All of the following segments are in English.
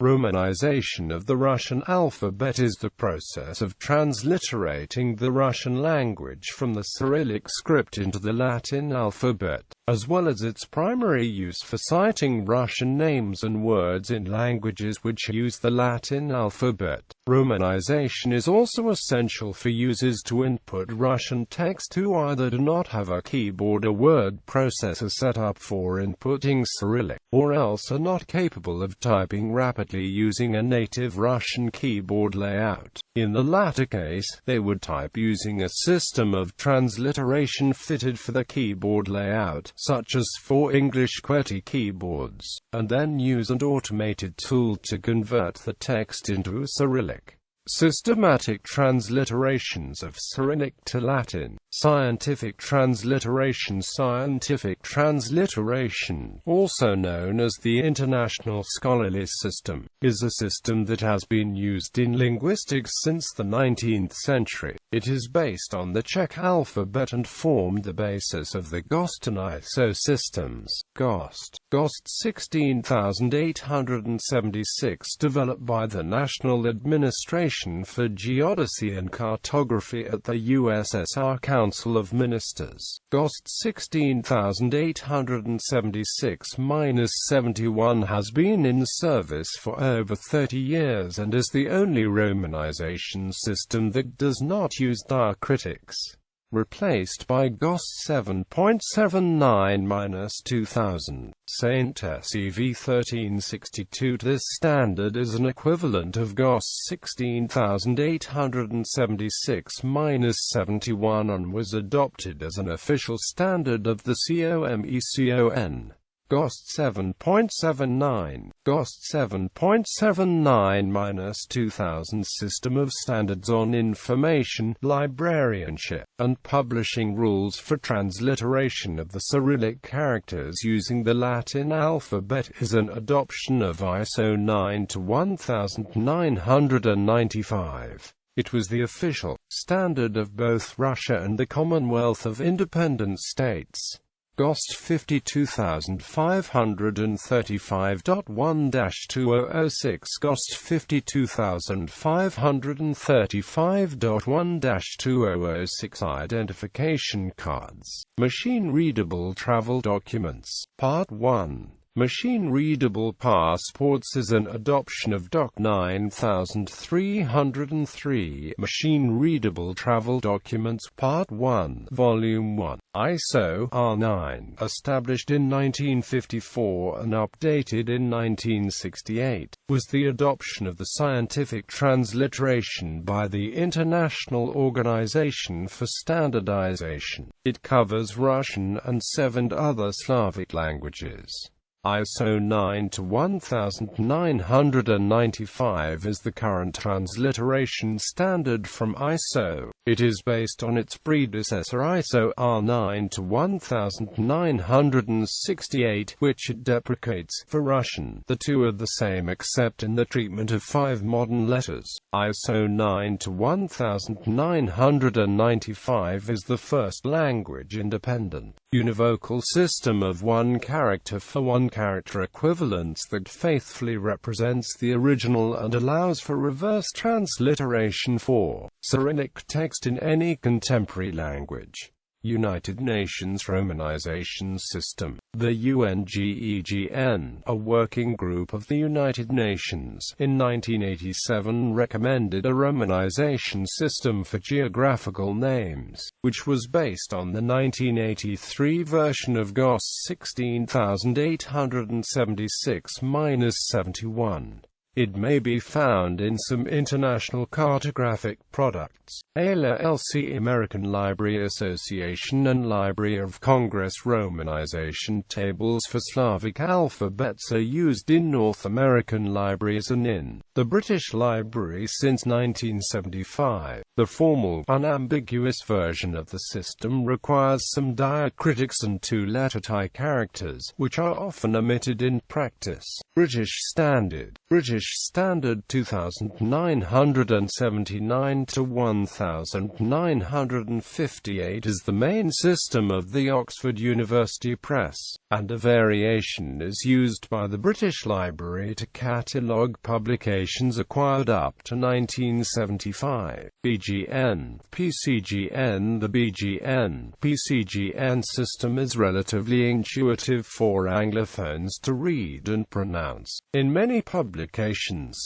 Romanization of the Russian alphabet is the process of transliterating the Russian language from the Cyrillic script into the Latin alphabet, as well as its primary use for citing Russian names and words in languages which use the Latin alphabet. Romanization is also essential for users to input Russian text who either do not have a keyboard or word processor set up for inputting Cyrillic, or else are not capable of typing rapidly using a native Russian keyboard layout. In the latter case, they would type using a system of transliteration fitted for the keyboard layout, such as for English QWERTY keyboards, and then use an automated tool to convert the text into Cyrillic. Systematic transliterations of Cyrillic to Latin. Scientific transliteration. Scientific transliteration, also known as the International Scholarly System, is a system that has been used in linguistics since the 19th century. It is based on the Czech alphabet and formed the basis of the GOST and ISO systems. GOST 16876, developed by the National Administration for Geodesy and Cartography at the USSR Council of Ministers. GOST 16876-71 has been in service for over 30 years and is the only romanization system that does not use diacritics. Replaced by GOST 7.79-2000. Saint SEV 1362. This standard is an equivalent of GOST 16876-71 and was adopted as an official standard of the COMECON. GOST 7.79, GOST 7.79-2000 System of Standards on Information, Librarianship, and Publishing Rules for Transliteration of the Cyrillic Characters using the Latin Alphabet is an adoption of ISO 9-1995. It was the official standard of both Russia and the Commonwealth of Independent States. GOST 52535.1-2006 GOST 52535.1-2006 Identification Cards. Machine-readable travel documents. Part 1. Machine-readable passports is an adoption of DOC 9303. Machine-readable travel documents. Part 1, Volume 1. ISO R9, established in 1954 and updated in 1968, was the adoption of the scientific transliteration by the International Organization for Standardization. It covers Russian and 7 other Slavic languages. ISO 9-1995 is the current transliteration standard from ISO. It is based on its predecessor ISO R9-1968, which it deprecates. For Russian, the two are the same except in the treatment of 5 modern letters. ISO 9-1995 is the first language-independent, univocal system of one character for one character equivalence that faithfully represents the original and allows for reverse transliteration for Cyrillic text in any contemporary language. United Nations Romanization System. The UNGEGN, a working group of the United Nations, in 1987 recommended a romanization system for geographical names, which was based on the 1983 version of GOST 16876-71. It may be found in some international cartographic products. ALA LC American Library Association and Library of Congress romanization tables for Slavic alphabets are used in North American libraries and in the British Library since 1975. The formal, unambiguous version of the system requires some diacritics and 2-letter Thai characters, which are often omitted in practice. British Standard. British British Standard 2979 to 1958 is the main system of the Oxford University Press, and a variation is used by the British Library to catalogue publications acquired up to 1975. BGN, PCGN. The BGN, PCGN system is relatively intuitive for Anglophones to read and pronounce. In many publications,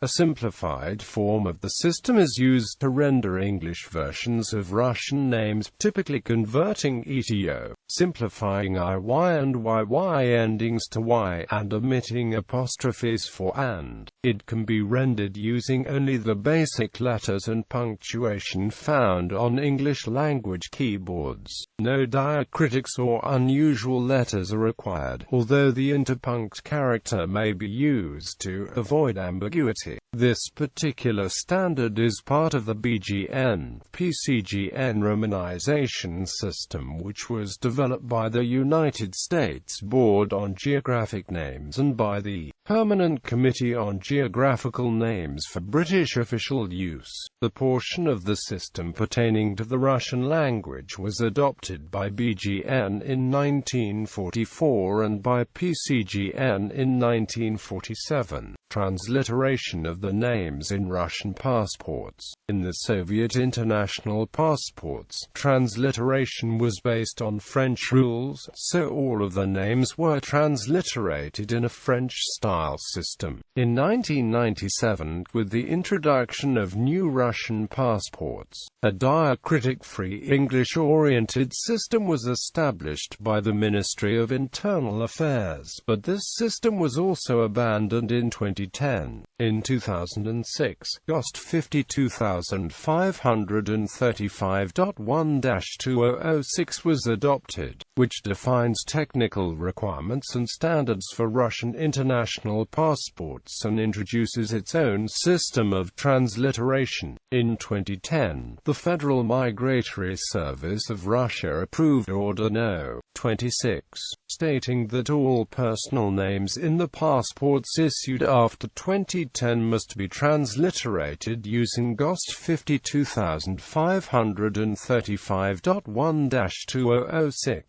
a simplified form of the system is used to render English versions of Russian names, typically converting ETO, simplifying IY and YY endings to Y, and omitting apostrophes for and. It can be rendered using only the basic letters and punctuation found on English language keyboards. No diacritics or unusual letters are required, although the interpunct character may be used to avoid ambiguity. This particular standard is part of the BGN, PCGN romanization system, which was developed by the United States Board on Geographic Names and by the Permanent Committee on Geographical Names for British official use. The portion of the system pertaining to the Russian language was adopted by BGN in 1944 and by PCGN in 1947. Transliteration of the names in Russian passports. In the Soviet international passports, transliteration was based on French rules, so all of the names were transliterated in a French-style system. In 1997, with the introduction of new Russian passports, a diacritic-free English-oriented system was established by the Ministry of Internal Affairs, but this system was also abandoned in 2010. In 2006, GOST 52535.1-2006 was adopted, which defines technical requirements and standards for Russian international passports and introduces its own system of transliteration. In 2010, the Federal Migratory Service of Russia approved Order No. 26, stating that all personal names in the passports issued after 2010 must be transliterated using GOST 52535.1-2006.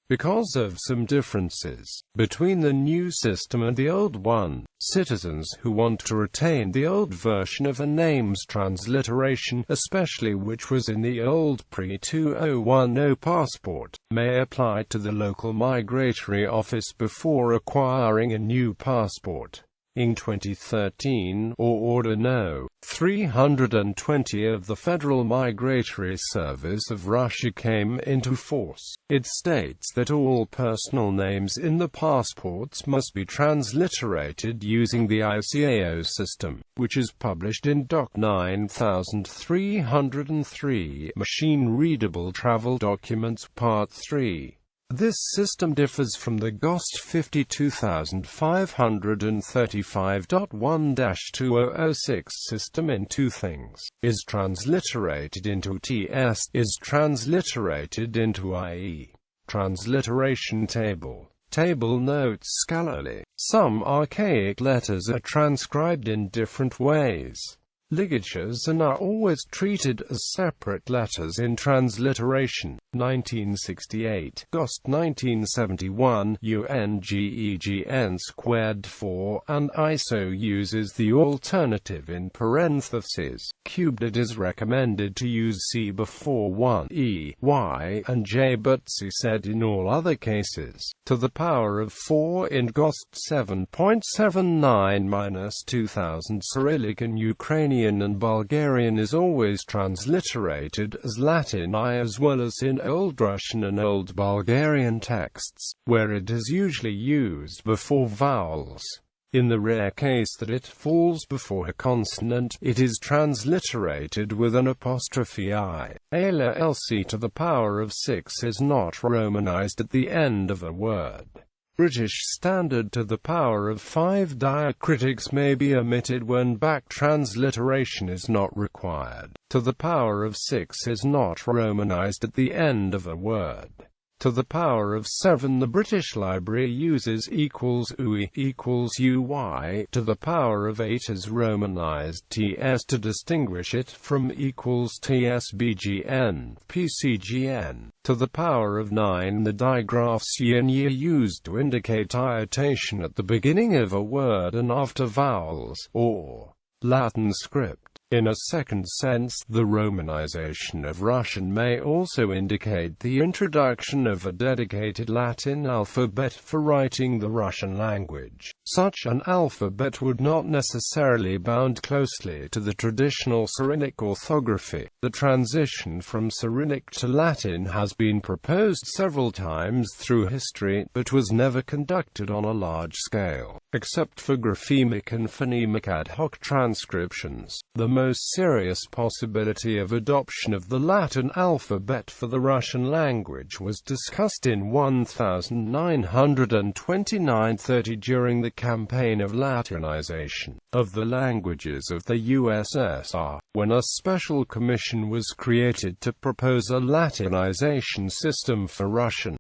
Because of some differences between the new system and the old one, citizens who want to retain the old version of a name's transliteration, especially which was in the old pre-2010 passport, may apply to the local migratory office before acquiring a new passport. In 2013, Order No. 320 of the Federal Migratory Service of Russia came into force. It states that all personal names in the passports must be transliterated using the ICAO system, which is published in Doc 9303, Machine-Readable Travel Documents Part 3. This system differs from the GOST 52535.1-2006 system in two things: is transliterated into TS, is transliterated into IE. Transliteration table. Table notes scholarly. Some archaic letters are transcribed in different ways. Ligatures are not always treated as separate letters in transliteration. 1968, GOST 1971, UNGEGN squared 4, and ISO uses the alternative in parentheses. QWERTY is recommended to use C before 1 E, Y, and J, but C said in all other cases. To the power of 4 in GOST 7.79-2000 Cyrillic and Ukrainian and Bulgarian is always transliterated as Latin I, as well as in Old Russian and Old Bulgarian texts, where it is usually used before vowels. In the rare case that it falls before a consonant, it is transliterated with an apostrophe I. ALA LC to the power of 6 is not romanized at the end of a word. British Standard to the power of 5 diacritics may be omitted when back transliteration is not required. To the power of 6 is not romanized at the end of a word. to the power of 7. The British Library uses =ue equals uy to the power of 8 as romanized ts to distinguish it from =tsbgn pcgn to the power of 9. The digraphs yin are used to indicate iotation at the beginning of a word and after vowels, or Latin script. In a second sense, the Romanization of Russian may also indicate the introduction of a dedicated Latin alphabet for writing the Russian language. Such an alphabet would not necessarily bound closely to the traditional Cyrillic orthography. The transition from Cyrillic to Latin has been proposed several times through history, but was never conducted on a large scale, except for graphemic and phonemic ad hoc transcriptions. The most serious possibility of adoption of the Latin alphabet for the Russian language was discussed in 1929–30 during the campaign of Latinization of the languages of the USSR, when a special commission was created to propose a Latinization system for Russian.